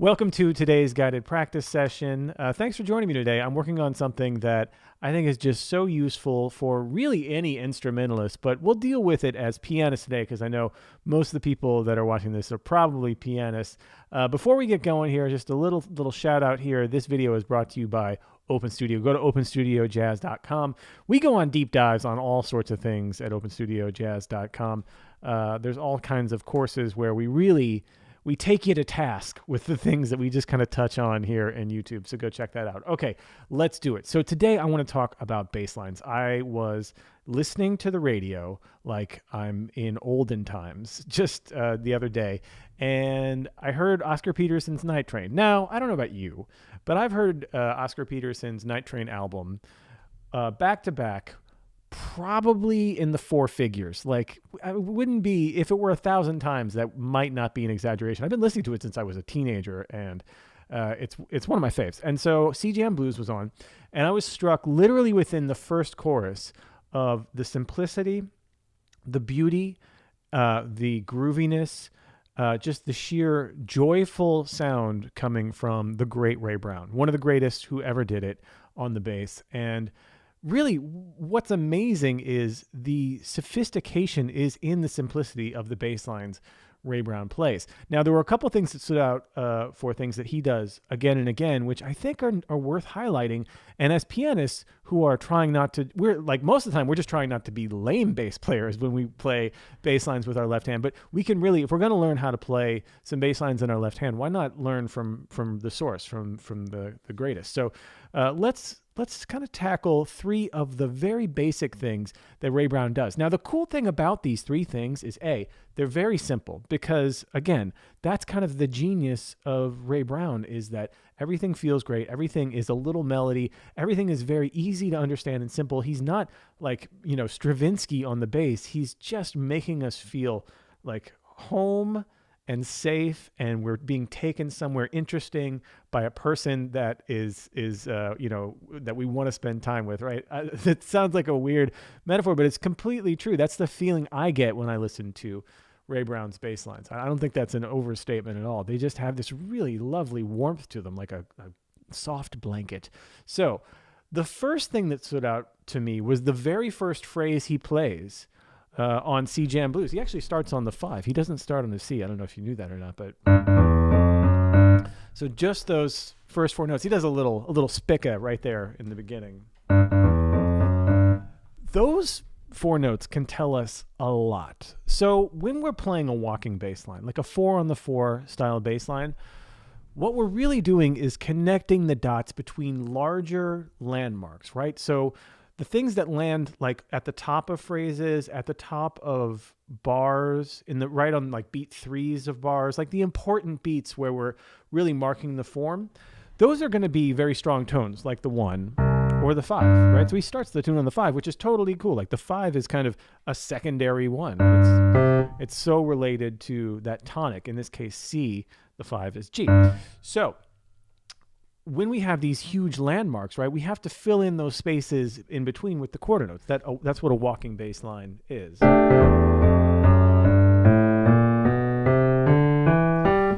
Welcome to today's guided practice session. Thanks for joining me today. I'm working on something that I think is just so useful for really any instrumentalist, but we'll deal with it as pianists today because I know most of the people that are watching this are probably pianists. Before we get going here, just a little shout out here. This video is brought to you by Open Studio. Go to openstudiojazz.com. We go on deep dives on all sorts of things at openstudiojazz.com. There's all kinds of courses where we take you to task with the things that we just kind of touch on here in YouTube. So go check that out. Okay, let's do it. So today I want to talk about bass lines. I was listening to the radio like I'm in olden times just the other day, and I heard Oscar Peterson's Night Train. Now, I don't know about you, but I've heard Oscar Peterson's Night Train album back to back, probably in the four figures. Like, I wouldn't be, if it were 1,000 times, that might not be an exaggeration. I've been listening to it since I was a teenager, and it's one of my faves. And so C-Jam Blues was on, and I was struck literally within the first chorus of the simplicity, the beauty, the grooviness, just the sheer joyful sound coming from the great Ray Brown, one of the greatest who ever did it on the bass. And really, what's amazing is the sophistication is in the simplicity of the bass lines Ray Brown plays. Now, there were a couple of things that stood out for things that he does again and again, which I think are worth highlighting. And as pianists who are trying not to, we're like most of the time, we're just trying not to be lame bass players when we play bass lines with our left hand. But we can really, if we're going to learn how to play some bass lines in our left hand, why not learn from the source, from the greatest? So let's kind of tackle three of the very basic things that Ray Brown does. Now, the cool thing about these three things is they're very simple because, again, that's kind of the genius of Ray Brown, is that everything feels great. Everything is a little melody. Everything is very easy to understand and simple. He's not like, Stravinsky on the bass. He's just making us feel like home and safe, and we're being taken somewhere interesting by a person that is that we want to spend time with, right? It sounds like a weird metaphor, but it's completely true. That's the feeling I get when I listen to Ray Brown's bass lines. I don't think that's an overstatement at all. They just have this really lovely warmth to them, like a soft blanket. So the first thing that stood out to me was the very first phrase he plays on C-Jam Blues. He actually starts on the 5. He doesn't start on the C. I don't know if you knew that or not, but so just those first 4 notes. He does a little spica right there in the beginning. Those 4 notes can tell us a lot. So when we're playing a walking bass line, like a 4 on the 4 style bass line, what we're really doing is connecting the dots between larger landmarks, right? So the things that land like at the top of phrases, at the top of bars, right on like beat 3s of bars, like the important beats where we're really marking the form, those are going to be very strong tones, like the 1 or the 5, right? So he starts the tune on the 5, which is totally cool. Like the 5 is kind of a secondary 1. It's so related to that tonic. In this case, C, the 5 is G. So when we have these huge landmarks, right, we have to fill in those spaces in between with the quarter notes. That's what a walking bass line is.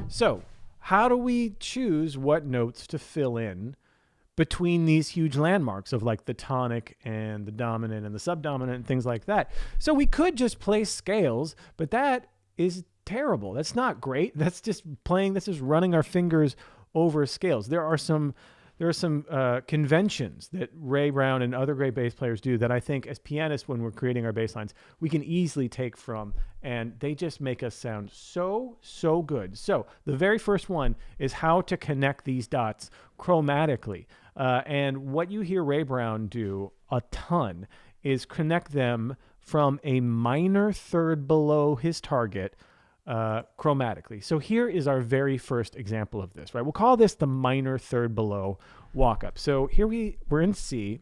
So how do we choose what notes to fill in between these huge landmarks of like the tonic and the dominant and the subdominant and things like that? So we could just play scales, but that is terrible. That's not great. That's just running our fingers over scales. There are some conventions that Ray Brown and other great bass players do that I think as pianists, when we're creating our bass lines, we can easily take from, and they just make us sound so good. So the very first one is how to connect these dots chromatically. And what you hear Ray Brown do a ton is connect them from a minor third below his target chromatically. So here is our very first example of this, right? We'll call this the minor third below walk up. So here we're in C.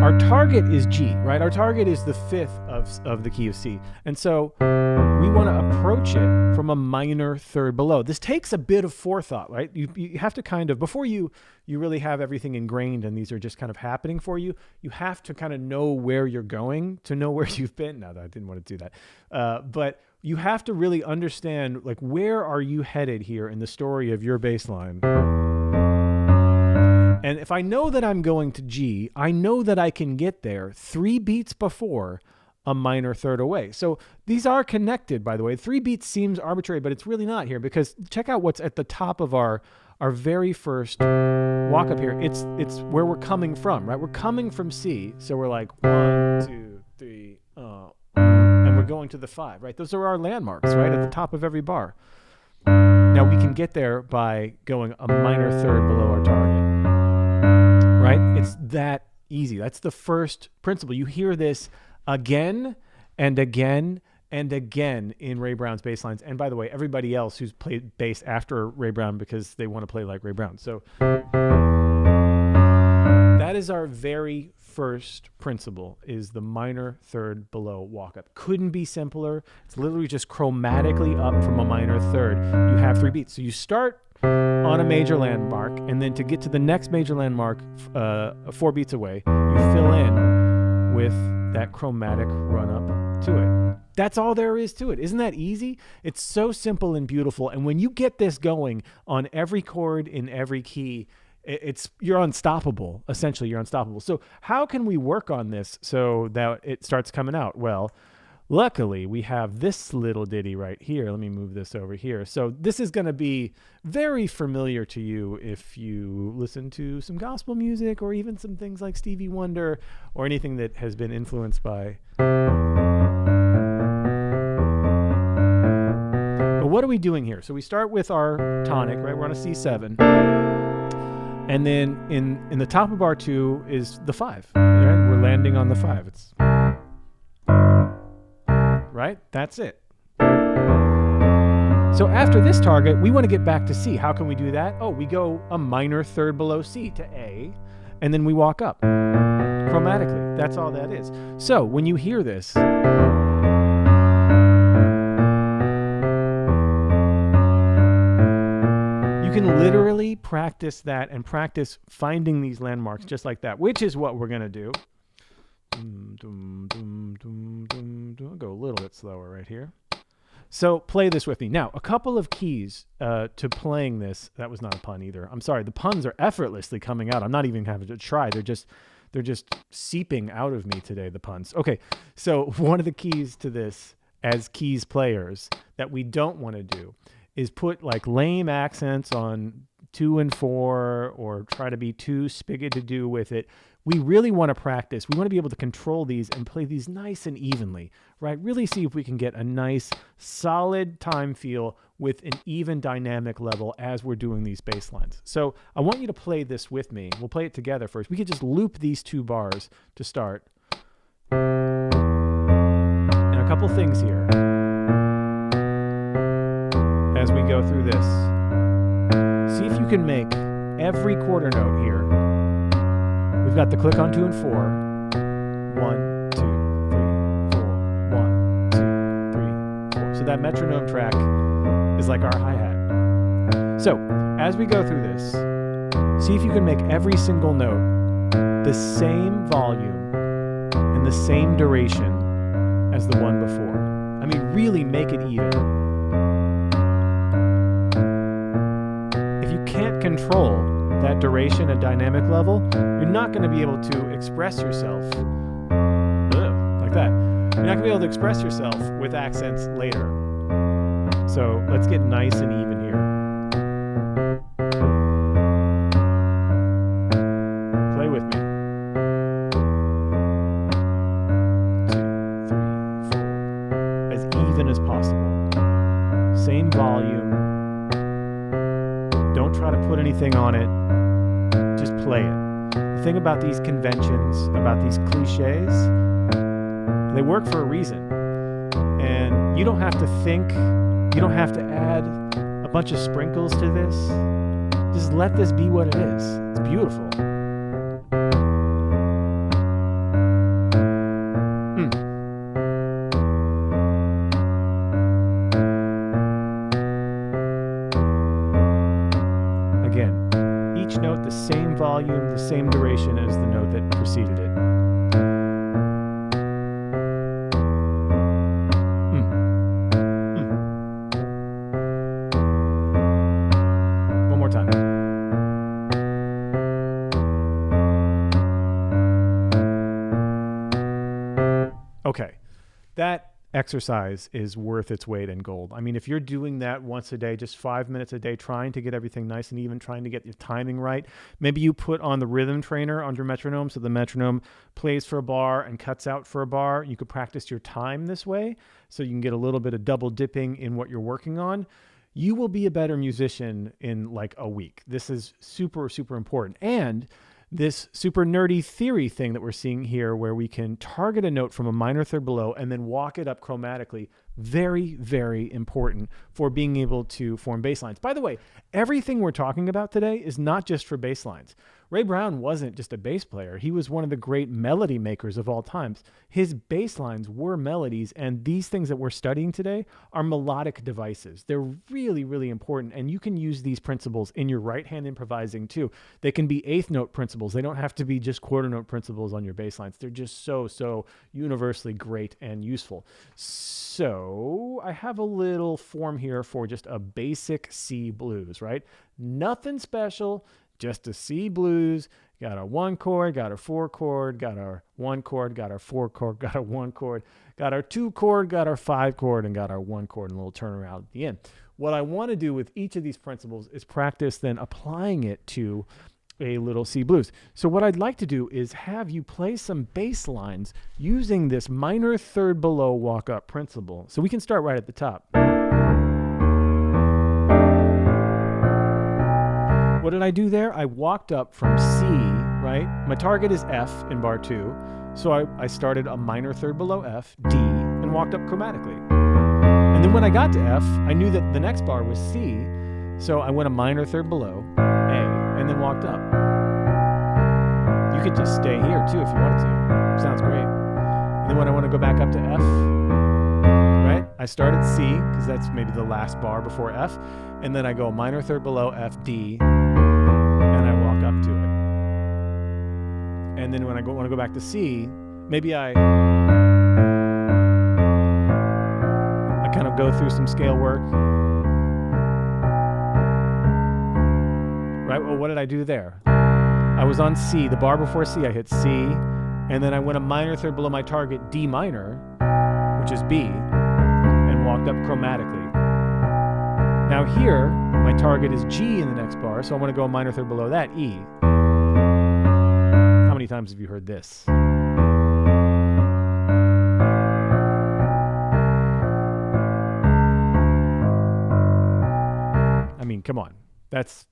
Our target is G, right? Our target is the 5th of the key of C. And so we want to approach it from a minor third below. This takes a bit of forethought, right? You have to kind of, before you really have everything ingrained and these are just kind of happening for you, you have to kind of know where you're going to know where you've been. No, I didn't want to do that. But you have to really understand, like, where are you headed here in the story of your bass line? And if I know that I'm going to G, I know that I can get there 3 beats before a minor third away. So these are connected, by the way. 3 beats seems arbitrary, but it's really not here, because check out what's at the top of our very first walk up here. It's where we're coming from, right? We're coming from C. So we're like 1, 2, 3, and we're going to the 5, right? Those are our landmarks, right? At the top of every bar. Now we can get there by going a minor third below our target, right? It's that easy. That's the first principle. You hear this again and again and again in Ray Brown's bass lines. And by the way, everybody else who's played bass after Ray Brown, because they want to play like Ray Brown. So that is our very first principle, is the minor third below walk up. Couldn't be simpler. It's literally just chromatically up from a minor third. You have 3 beats. So you start on a major landmark, and then to get to the next major landmark 4 beats away, you fill in with that chromatic run up to it. That's all there is to it. Isn't that easy? It's so simple and beautiful. And when you get this going on every chord in every key, you're unstoppable. Essentially, you're unstoppable. So how can we work on this so that it starts coming out? Well, luckily, we have this little ditty right here. Let me move this over here. So this is going to be very familiar to you if you listen to some gospel music, or even some things like Stevie Wonder, or anything that has been influenced by. But what are we doing here? So we start with our tonic, right? We're on a C7. And then in the top of bar 2 is the 5. Right? We're landing on the 5. It's right? That's it. So after this target, we want to get back to C. How can we do that? Oh, we go a minor third below C to A, and then we walk up chromatically. That's all that is. So when you hear this, you can literally practice that and practice finding these landmarks just like that, which is what we're going to do. I'll go a little bit slower right here. So play this with me. Now, a couple of keys to playing this. That was not a pun either. I'm sorry. The puns are effortlessly coming out. I'm not even having to try. They're just seeping out of me today, the puns. Okay, so one of the keys to this as keys players that we don't want to do is put like lame accents on 2 and 4, or try to be too spigot to do with it. We really want to practice. We want to be able to control these and play these nice and evenly, right? Really see if we can get a nice, solid time feel with an even dynamic level as we're doing these bass lines. So I want you to play this with me. We'll play it together first. We could just loop these 2 bars to start. And a couple things here as we go through this. See if you can make every quarter note here. We've got the click on 2 and 4. 1, 2, 3, 4. 1, 2, 3, 4. So that metronome track is like our hi-hat. So as we go through this, see if you can make every single note the same volume and the same duration as the one before. I mean, really make it even. If you can't control that duration and dynamic level, you're not going to be able to express yourself like that. You're not going to be able to express yourself with accents later. So let's get nice and even here. Play with me. 2, 3, 4. As even as possible. Same volume. Don't try to put anything on it. Just play it. The thing about these conventions, about these cliches, they work for a reason. And you don't have to think, you don't have to add a bunch of sprinkles to this. Just let this be what it is. It's beautiful. Again, each note the same volume, the same duration as the note that preceded it. time. Okay, that exercise is worth its weight in gold. I mean, if you're doing that once a day, just 5 minutes a day, trying to get everything nice and even, trying to get your timing right, maybe you put on the rhythm trainer on your metronome so the metronome plays for a bar and cuts out for a bar. You could practice your time this way so you can get a little bit of double dipping in what you're working on. You will be a better musician in like a week. This is super, super important. And this super nerdy theory thing that we're seeing here, where we can target a note from a minor third below and then walk it up chromatically, very, very important for being able to form bass lines. By the way, everything we're talking about today is not just for bass lines. Ray Brown wasn't just a bass player. He was one of the great melody makers of all times. His bass lines were melodies, and these things that we're studying today are melodic devices. They're really, really important, and you can use these principles in your right hand improvising too. They can be eighth note principles. They don't have to be just quarter note principles on your bass lines. They're just so universally great and useful. So I have a little form here for just a basic C blues, right? Nothing special. Just a C blues, got our 1 chord, got our 4 chord, got our 1 chord, got our 4 chord, got our 1 chord, got our 2 chord, got our 5 chord, and got our 1 chord, and a little turnaround at the end. What I want to do with each of these principles is practice then applying it to a little C blues. So what I'd like to do is have you play some bass lines using this minor third below walk up principle. So we can start right at the top. What did I do there? I walked up from C, right? My target is F in bar 2. So I started a minor third below F, D, and walked up chromatically. And then when I got to F, I knew that the next bar was C. So I went a minor third below, A, and then walked up. You could just stay here too if you wanted to. Sounds great. And then when I want to go back up to F, right? I start at C, because that's maybe the last bar before F. And then I go minor third below F, D, and I walk up to it. And then when I want to go back to C, maybe I kind of go through some scale work. Right? Well, what did I do there? I was on C. The bar before C, I hit C, and then I went a minor third below my target, D minor, which is B, and walked up chromatically. Now here, my target is G in the next bar, so I want to go a minor third below that, E. How many times have you heard this? I mean, come on. That's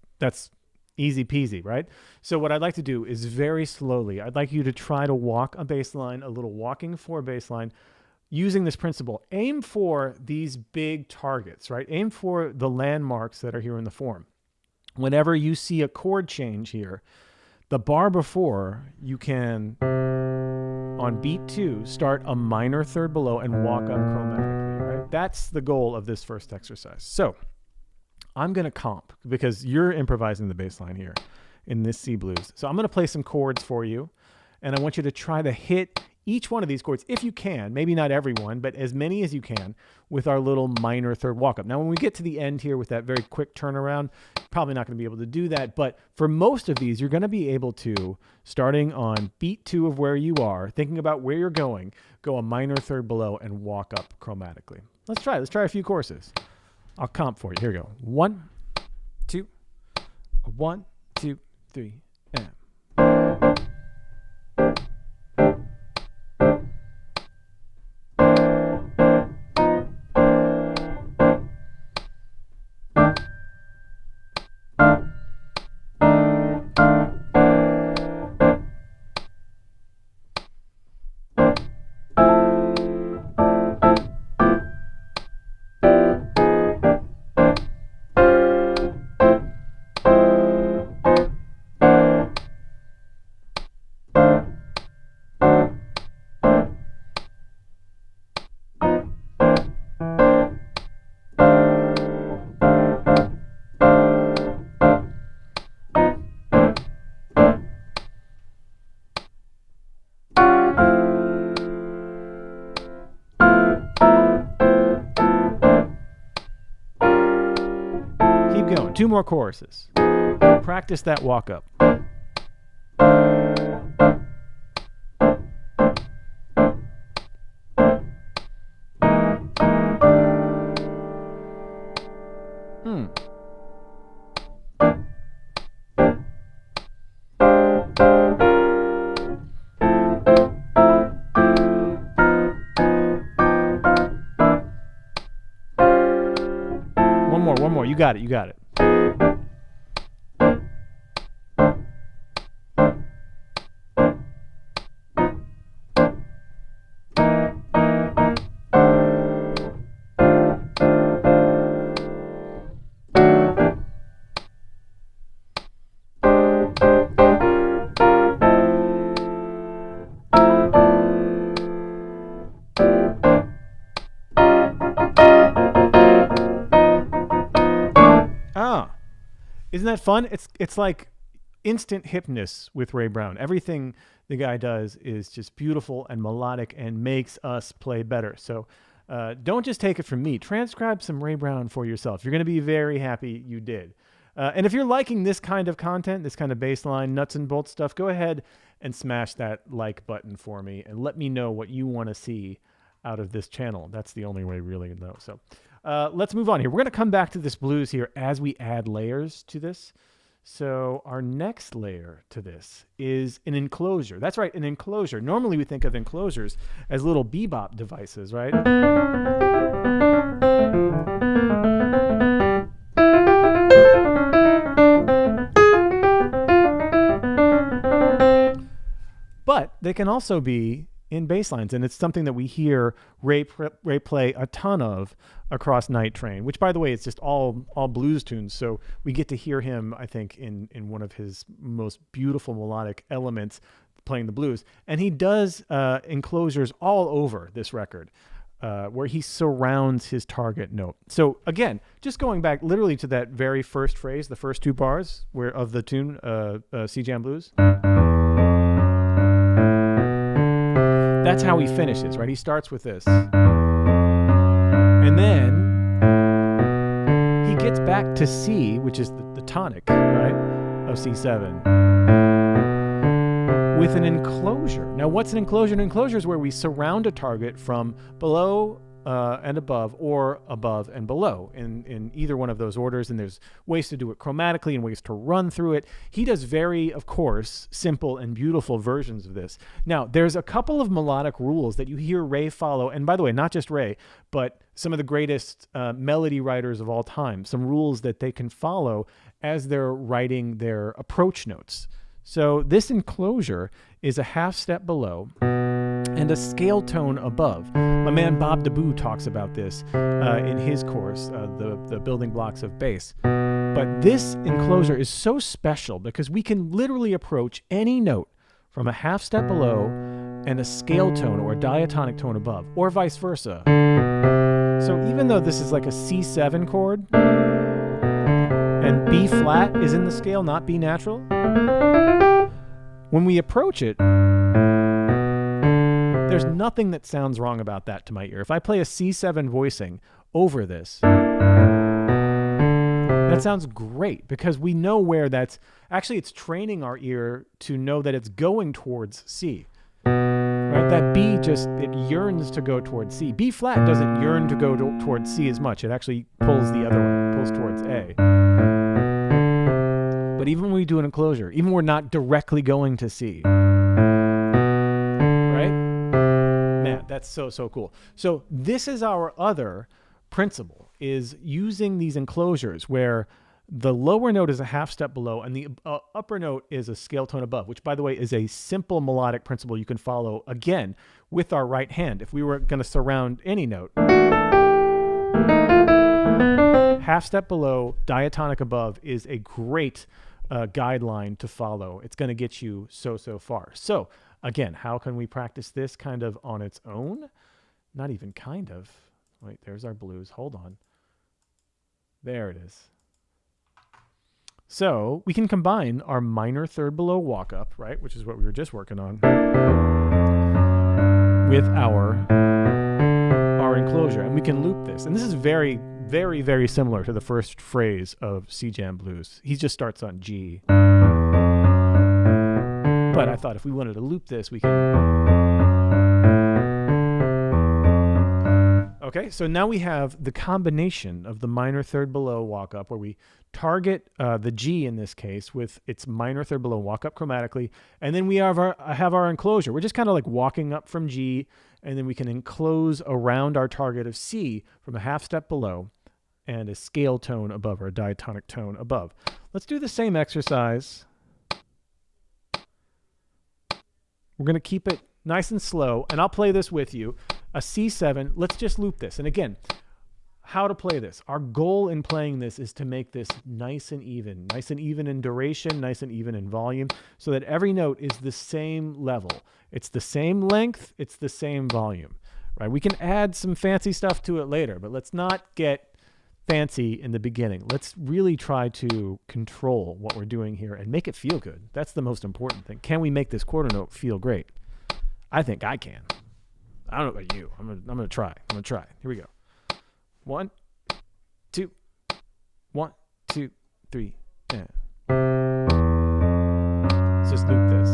easy peasy, right? So what I'd like to do is very slowly, I'd like you to try to walk a bass line, a little walking for a bass line, using this principle. Aim for these big targets, right? Aim for the landmarks that are here in the form. Whenever you see a chord change here, the bar before, you can, on beat 2, start a minor third below and walk up chromatically, right? That's the goal of this first exercise. So I'm going to comp, because you're improvising the bass line here in this C blues. So I'm going to play some chords for you, and I want you to try to hit each one of these chords, if you can, maybe not every one, but as many as you can, with our little minor third walk up. Now, when we get to the end here with that very quick turnaround, probably not going to be able to do that, but for most of these, you're going to be able to, starting on beat 2 of where you are, thinking about where you're going, go a minor third below and walk up chromatically. Let's try a few courses. I'll comp for you. Here we go. 1, 2, 1, 2, 3, and. Keep going. 2 more choruses. practice that walk up. One more. You got it. Isn't that fun? It's like instant hipness with Ray Brown. Everything the guy does is just beautiful and melodic and makes us play better. So don't just take it from me. Transcribe some Ray Brown for yourself. You're going to be very happy you did. And if you're liking this kind of content, this kind of bassline, nuts and bolts stuff, go ahead and smash that like button for me and let me know what you want to see out of this channel. That's the only way really to know. So let's move on here. We're going to come back to this blues here as we add layers to this. So our next layer to this is an enclosure. That's right, an enclosure. Normally we think of enclosures as little bebop devices, right? But they can also be in bass lines, and it's something that we hear Ray play a ton of across Night Train, which, by the way, is just all blues tunes. So we get to hear him, I think, in one of his most beautiful melodic elements playing the blues. And he does enclosures all over this record, where he surrounds his target note. So again, just going back literally to that very first phrase, the first two bars of the tune, C Jam Blues. That's how he finishes, right? He starts with this. And then he gets back to C, which is the tonic, right, of C7, with an enclosure. Now, what's an enclosure? An enclosure is where we surround a target from below and above, or above and below in either one of those orders. And there's ways to do it chromatically and ways to run through it. He does very, of course, simple and beautiful versions of this. Now, there's a couple of melodic rules that you hear Ray follow. And by the way, not just Ray, but some of the greatest melody writers of all time, some rules that they can follow as they're writing their approach notes. So this enclosure is a half step below and a scale tone above. My man Bob DeBoo talks about this in his course, the building blocks of bass. But this enclosure is so special because we can literally approach any note from a half step below and a scale tone or a diatonic tone above, or vice versa. So even though this is like a C7 chord, and B flat is in the scale, not B natural, when we approach it, there's nothing that sounds wrong about that to my ear. If I play a C7 voicing over this, that sounds great because we know where that's actually, it's training our ear to know that it's going towards C. Right? That B it yearns to go towards C. B flat doesn't yearn to go towards C as much. It actually pulls the other one, pulls towards A. But even when we do an enclosure, even when we're not directly going to C, right? Man, that's so cool. So this is our other principle, is using these enclosures where the lower note is a half step below and the upper note is a scale tone above, which, by the way, is a simple melodic principle you can follow, again, with our right hand. If we were going to surround any note, half step below, diatonic above is a great guideline to follow. It's going to get you so far. So again, how can we practice this kind of on its own? Not even kind of. Wait, there's our blues. Hold on. There it is. So we can combine our minor third below walk up, right, which is what we were just working on, with our enclosure, and we can loop this. And this is very very, very similar to the first phrase of C Jam Blues. He just starts on G. But I thought if we wanted to loop this, we can. Okay, so now we have the combination of the minor third below walk up, where we target the G in this case with its minor third below walk up chromatically, and then we have our enclosure. We're just kind of like walking up from G, and then we can enclose around our target of C from a half step below and a scale tone above, or a diatonic tone above. Let's do the same exercise. We're going to keep it nice and slow, and I'll play this with you. A C7, let's just loop this. And again, how to play this. Our goal in playing this is to make this nice and even in duration, nice and even in volume, so that every note is the same level. It's the same length, it's the same volume, right? We can add some fancy stuff to it later, but let's not get fancy in the beginning. Let's really try to control what we're doing here and make it feel good. That's the most important thing. Can we make this quarter note feel great? I think I can. I don't know about you. I'm gonna try. Here we go. 1, 2, 1, 2, 3, and let's just loop this.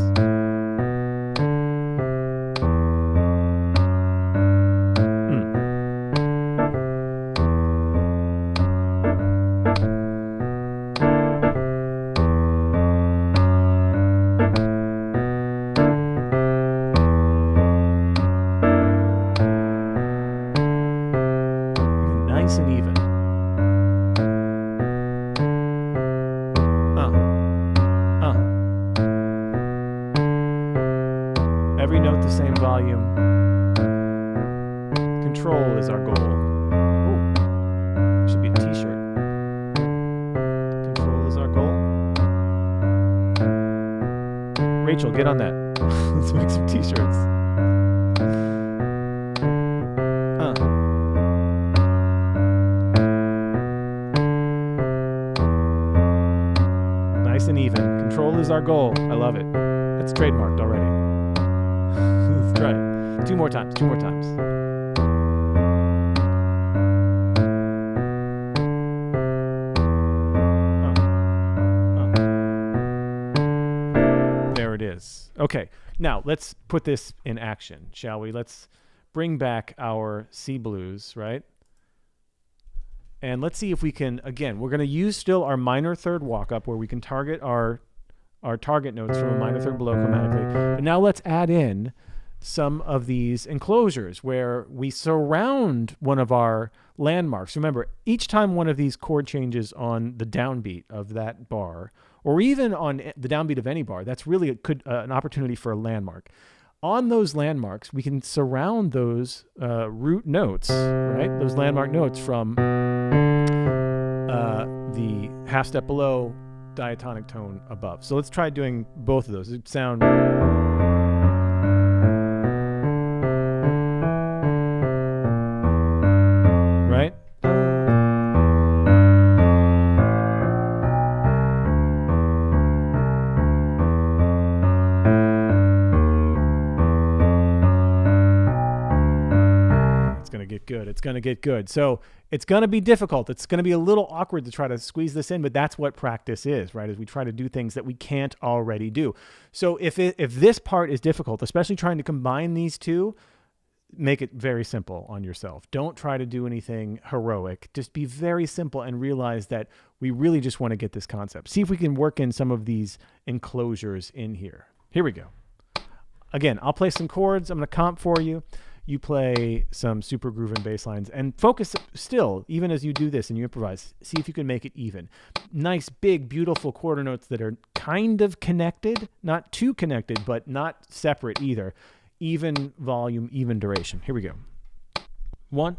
Nice and even. Every note the same volume. Control is our goal. Ooh, should be a t-shirt. Control is our goal. Rachel, get on that. Let's make some t-shirts. Nice and even. Control is our goal. I love it. That's trademarked already. Let's try it. Two more times. There it is. Okay, now let's put this in action, shall we? Let's bring back our C blues, right? And let's see if we can, again, we're going to use still our minor third walk up, where we can target our target notes from a minor third below chromatically. But now let's add in some of these enclosures where we surround one of our landmarks. Remember, each time one of these chord changes on the downbeat of that bar, or even on the downbeat of any bar, that's really an opportunity for a landmark. On those landmarks, we can surround those root notes, right? Those landmark notes from the half step below, diatonic tone above. So let's try doing both of those. It sound right? It's going to get good. So it's going to be difficult. It's going to be a little awkward to try to squeeze this in, but that's what practice is, right? As we try to do things that we can't already do. So if this part is difficult, especially trying to combine these two, make it very simple on yourself. Don't try to do anything heroic. Just be very simple and realize that we really just want to get this concept. See if we can work in some of these enclosures in here. Here we go. Again, I'll play some chords. I'm going to comp for you. You play some super groove and bass lines, and focus still, even as you do this and you improvise, see if you can make it even. Nice, big, beautiful quarter notes that are kind of connected, not too connected, but not separate either. Even volume, even duration. Here we go. 1,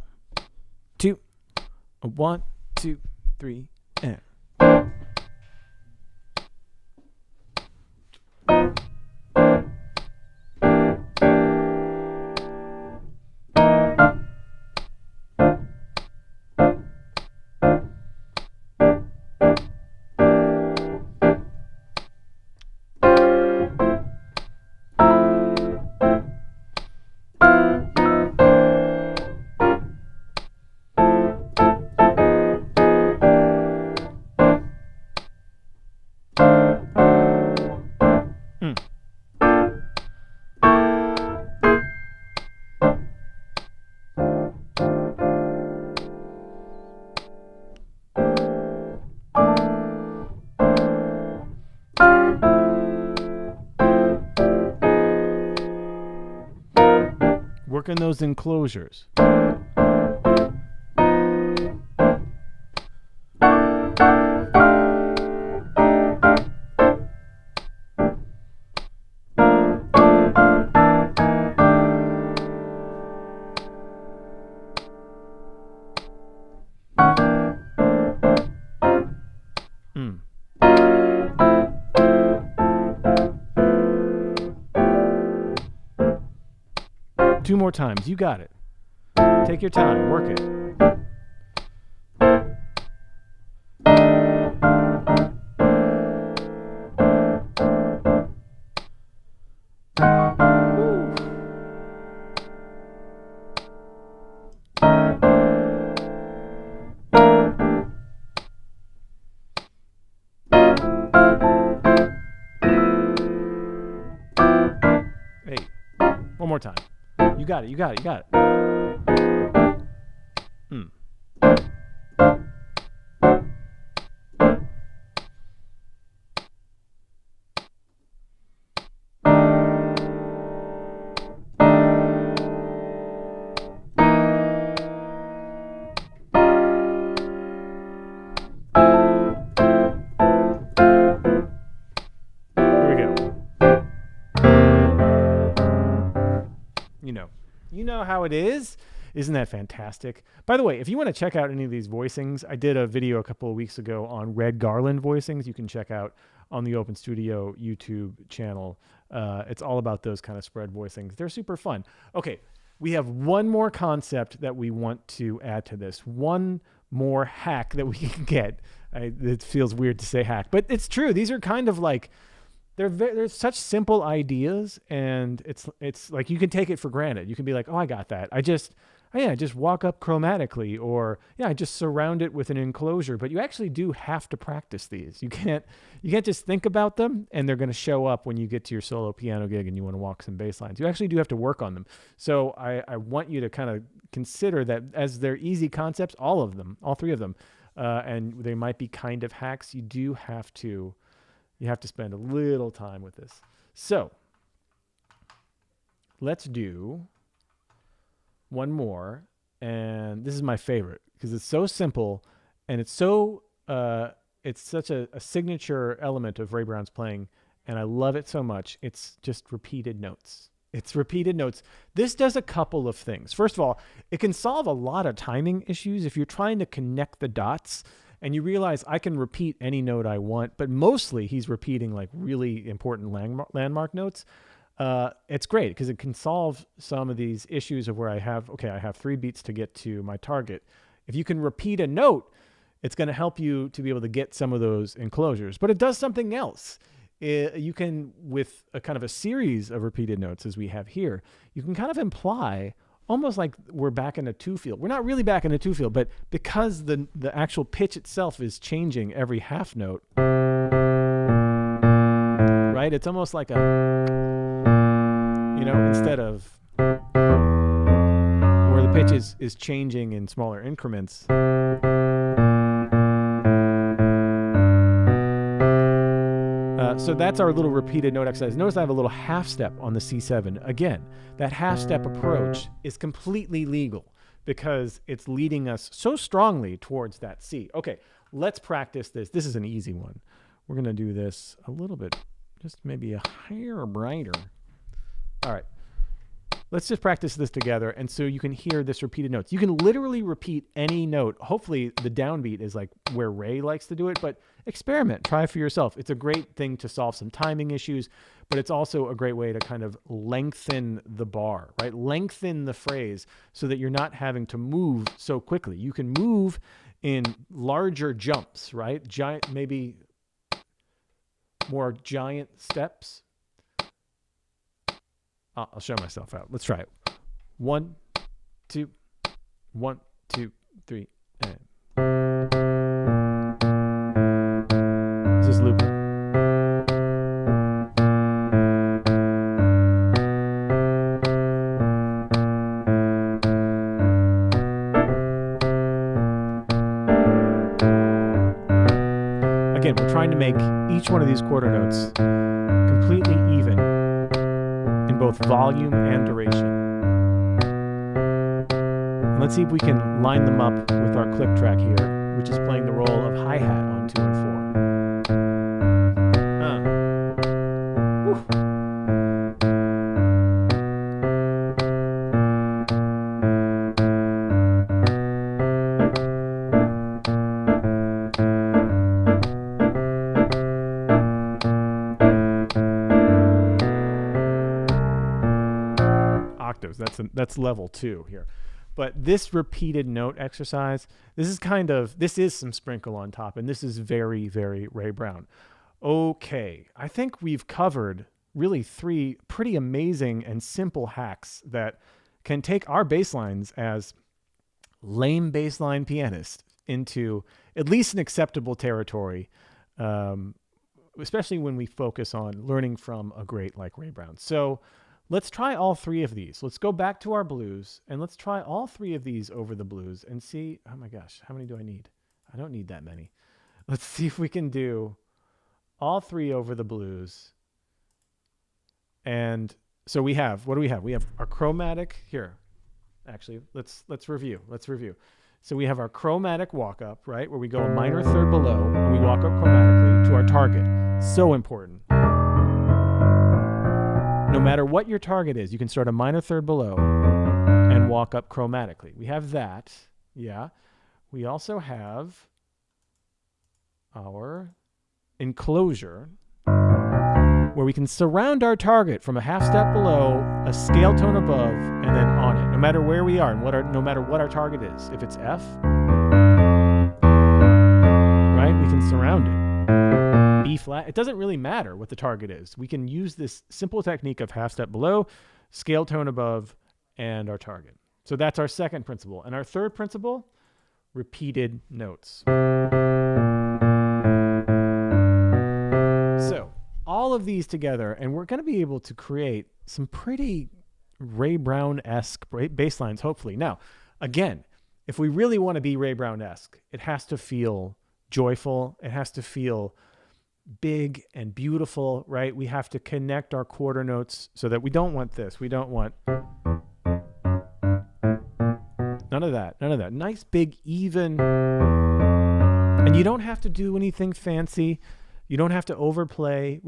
2, 1, 2, 3, and. working those enclosures. Two more times. You got it. Take your time. Work it. Hey, one more time. You got it. You got it. You got it. You know how it is. Isn't that fantastic? By the way, if you want to check out any of these voicings, I did a video a couple of weeks ago on Red Garland voicings. You can check out on the Open Studio YouTube channel. It's all about those kind of spread voicings. They're super fun. Okay, we have one more concept that we want to add to this. One more hack that we can get. It feels weird to say hack, but it's true. These are kind of like, they're such simple ideas, and it's like you can take it for granted. You can be like, oh, I got that. I just walk up chromatically, or I just surround it with an enclosure. But you actually do have to practice these. You can't just think about them and they're going to show up when you get to your solo piano gig and you want to walk some bass lines. You actually do have to work on them. So I want you to kind of consider that as they're easy concepts, all three of them, and they might be kind of hacks. You have to spend a little time with this. So let's do one more. And this is my favorite because it's so simple and it's such a signature element of Ray Brown's playing. And I love it so much. It's just repeated notes. It's repeated notes. This does a couple of things. First of all, it can solve a lot of timing issues if you're trying to connect the dots. And you realize I can repeat any note I want, but mostly he's repeating like really important landmark notes. It's great because it can solve some of these issues of where I have 3 beats to get to my target. If you can repeat a note, it's going to help you to be able to get some of those enclosures. But it does something else. You can, with a kind of a series of repeated notes as we have here, you can kind of imply almost like we're back in a 2-field. We're not really back in a 2-field, but because the actual pitch itself is changing every half note, right? It's almost like instead of where the pitch is changing in smaller increments. So that's our little repeated note exercise. Notice I have a little half step on the C7. Again, that half step approach is completely legal because it's leading us so strongly towards that C. Okay, let's practice this. This is an easy one. We're going to do this a little bit, just maybe a hair brighter. All right. Let's just practice this together, and so you can hear this repeated notes. You can literally repeat any note. Hopefully the downbeat is like where Ray likes to do it, but experiment, try for yourself. It's a great thing to solve some timing issues, but it's also a great way to kind of lengthen the bar, right? Lengthen the phrase so that you're not having to move so quickly. You can move in larger jumps, right? Maybe more giant steps. I'll show myself out. Let's try it. 1, 2, 1, 2, 3, and just looping. Again, we're trying to make each one of these quarter notes completely even, both volume and duration. let's see if we can line them up with our click track here, which is playing the role of hi-hat on 2 and 4. Octaves, that's level 2 here. But this repeated note exercise, this is some sprinkle on top, and this is very, very Ray Brown. Okay, I think we've covered really 3 pretty amazing and simple hacks that can take our bass lines as lame bassline pianists into at least an acceptable territory, especially when we focus on learning from a great like Ray Brown. So let's try all 3 of these. Let's go back to our blues and let's try all 3 of these over the blues and see, oh my gosh, how many do I need? I don't need that many. Let's see if we can do all 3 over the blues. And so we have, what do we have? We have our chromatic here. Actually, let's review. So we have our chromatic walk up, right? Where we go a minor third below and we walk up chromatically to our target. So important. No matter what your target is, you can start a minor third below and walk up chromatically. We have that. Yeah. We also have our enclosure, where we can surround our target from a half step below, a scale tone above, and then on it, no matter where we are and no matter what our target is. If it's F, right, we can surround it. B flat, it doesn't really matter what the target is. We can use this simple technique of half step below, scale tone above, and our target. So that's our second principle. And our third principle, repeated notes. So all of these together, and we're going to be able to create some pretty Ray Brown-esque bass lines, hopefully. Now, again, if we really want to be Ray Brown-esque, it has to feel joyful. It has to feel big and beautiful, right? We have to connect our quarter notes so that we don't want this. We don't want none of that. Nice, big, even. And you don't have to do anything fancy. You don't have to overplay.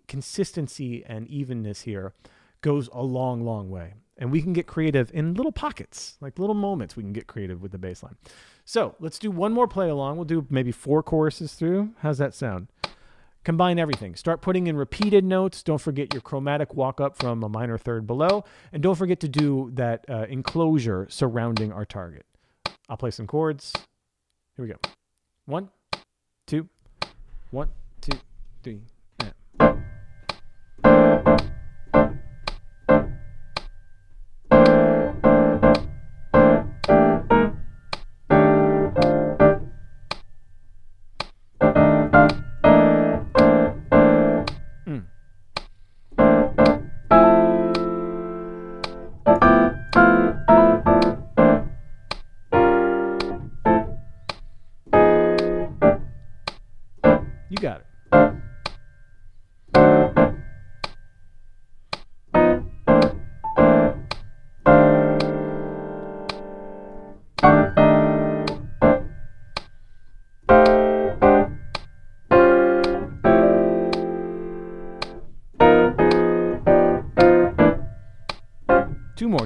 Consistency and evenness here goes a long, long way. And we can get creative in little pockets, like little moments we can get creative with the bass line. So let's do one more play along. We'll do maybe 4 choruses through. How's that sound? Combine everything. Start putting in repeated notes. Don't forget your chromatic walk up from a minor third below. And don't forget to do that enclosure surrounding our target. I'll play some chords. Here we go. 1, 2, 1, 2, 3. You got it.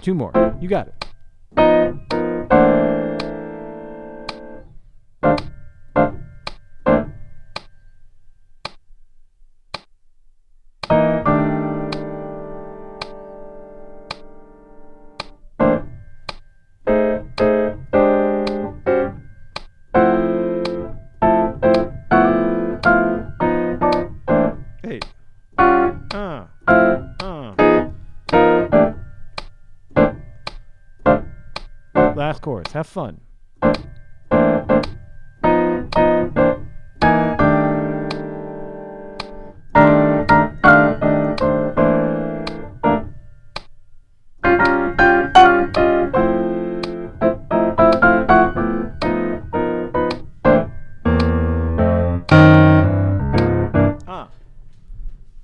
Two more. You got it. Hey. Last chorus. Have fun.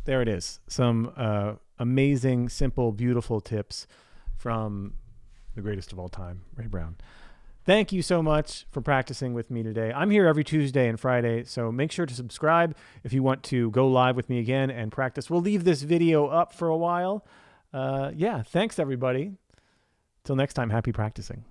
There it is. Some amazing, simple, beautiful tips from the greatest of all time, Ray Brown. Thank you so much for practicing with me today. I'm here every Tuesday and Friday, so make sure to subscribe if you want to go live with me again and practice. We'll leave this video up for a while. Yeah, thanks everybody. Till next time, happy practicing.